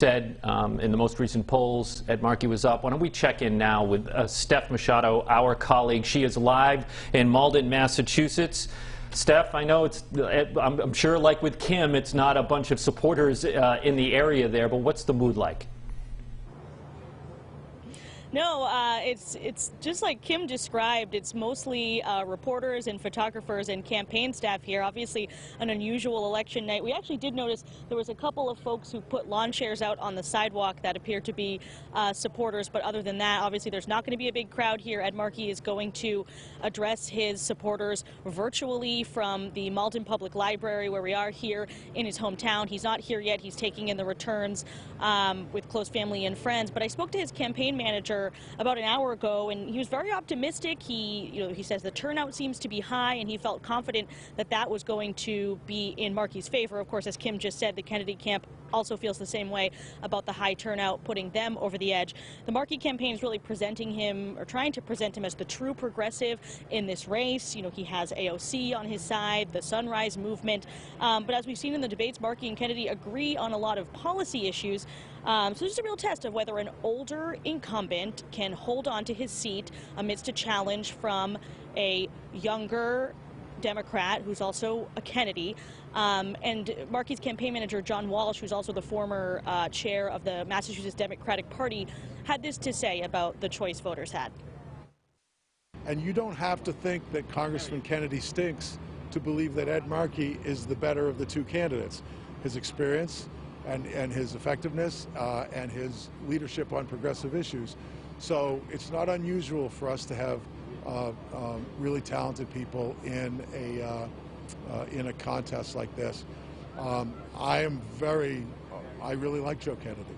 Said in the most recent polls, Ed Markey was up. Why don't we check in now with Steph Machado, our colleague. She is live in Malden, Massachusetts. Steph, I know I'm sure like with Kim, it's not a bunch of supporters in the area there, but what's the mood like? No, it's just like Kim described. It's mostly reporters and photographers and campaign staff here. Obviously, an unusual election night. We actually did notice there was a couple of folks who put lawn chairs out on the sidewalk that appear to be supporters. But other than that, obviously, there's not going to be a big crowd here. Ed Markey is going to address his supporters virtually from the Malden Public Library, where we are here in his hometown. He's not here yet. He's taking in the returns with close family and friends. But I spoke to his campaign manager about an hour ago, and he was very optimistic. He says the turnout seems to be high, and he felt confident that that was going to be in Markey's favor. Of course, as Kim just said, the Kennedy camp also feels the same way about the high turnout, putting them over the edge. The Markey campaign is really presenting him, or trying to present him, as the true progressive in this race. You know, he has AOC on his side, the Sunrise Movement. But as we've seen in the debates, Markey and Kennedy agree on a lot of policy issues. So it's a real test of whether an older incumbent can hold on to his seat amidst a challenge from a younger Democrat who's also a Kennedy. And Markey's campaign manager, John Walsh, who's also the former chair of the Massachusetts Democratic Party, had this to say about the choice voters had. And you don't have to think that Congressman Kennedy stinks to believe that Ed Markey is the better of the two candidates. His experience and his effectiveness and his leadership on progressive issues. So it's not unusual for us to have really talented people in a contest like this. I really like Joe Kennedy,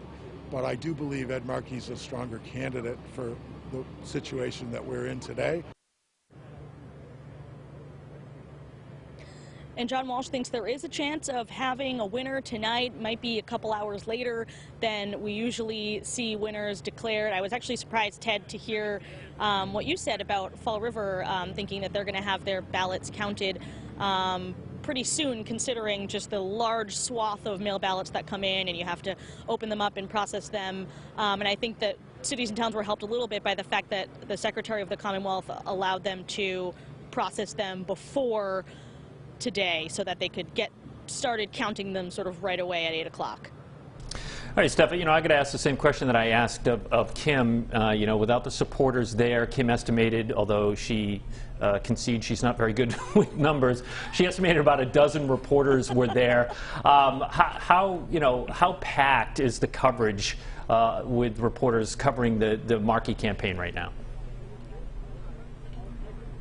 but I do believe Ed Markey's a stronger candidate for the situation that we're in today. And John Walsh thinks there is a chance of having a winner tonight. Might be a couple hours later than we usually see winners declared. I was actually surprised, Ted, to hear what you said about Fall River, thinking that they're going to have their ballots counted pretty soon, considering just the large swath of mail ballots that come in, and you have to open them up and process them. And I think that cities and towns were helped a little bit by the fact that the Secretary of the Commonwealth allowed them to process them before today, so that they could get started counting them sort of right away at 8 o'clock. All right, Steph, I got to ask the same question that I asked of Kim. Without the supporters there, Kim estimated, although she concedes she's not very good with numbers, she estimated about a dozen reporters were there. How packed is the coverage with reporters covering the Markey campaign right now?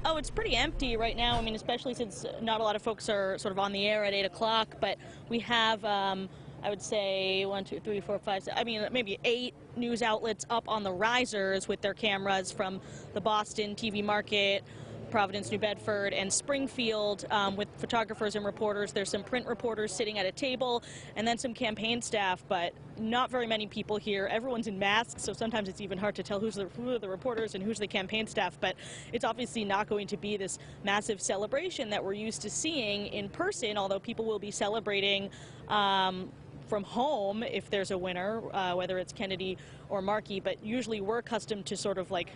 Oh, it's pretty empty right now. I mean, especially since not a lot of folks are sort of on the air at 8 o'clock, but we have, I would say, 1, 2, 3, 4, 5, 6, maybe 8 news outlets up on the risers with their cameras from the Boston TV market, Providence, New Bedford, and Springfield, with photographers and reporters. There's some print reporters sitting at a table, and then some campaign staff, but not very many people here. Everyone's in masks, so sometimes it's even hard to tell who are the reporters and who's the campaign staff, but it's obviously not going to be this massive celebration that we're used to seeing in person, although people will be celebrating from home if there's a winner, whether it's Kennedy or Markey. But usually we're accustomed to sort of like,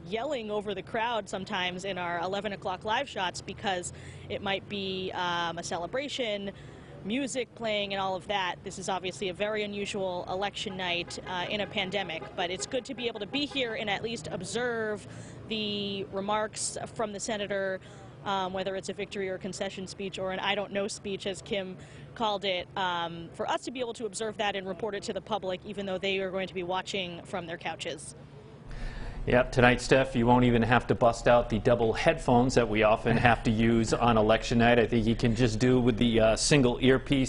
yelling over the crowd sometimes in our 11 o'clock live shots, because it might be a celebration, music playing and all of that. This is obviously a very unusual election night in a pandemic, but it's good to be able to be here and at least observe the remarks from the senator, whether it's a victory or concession speech or an I don't know speech, as Kim called it, for us to be able to observe that and report it to the public, even though they are going to be watching from their couches. Yep, tonight, Steph, you won't even have to bust out the double headphones that we often have to use on election night. I think you can just do with the single earpiece.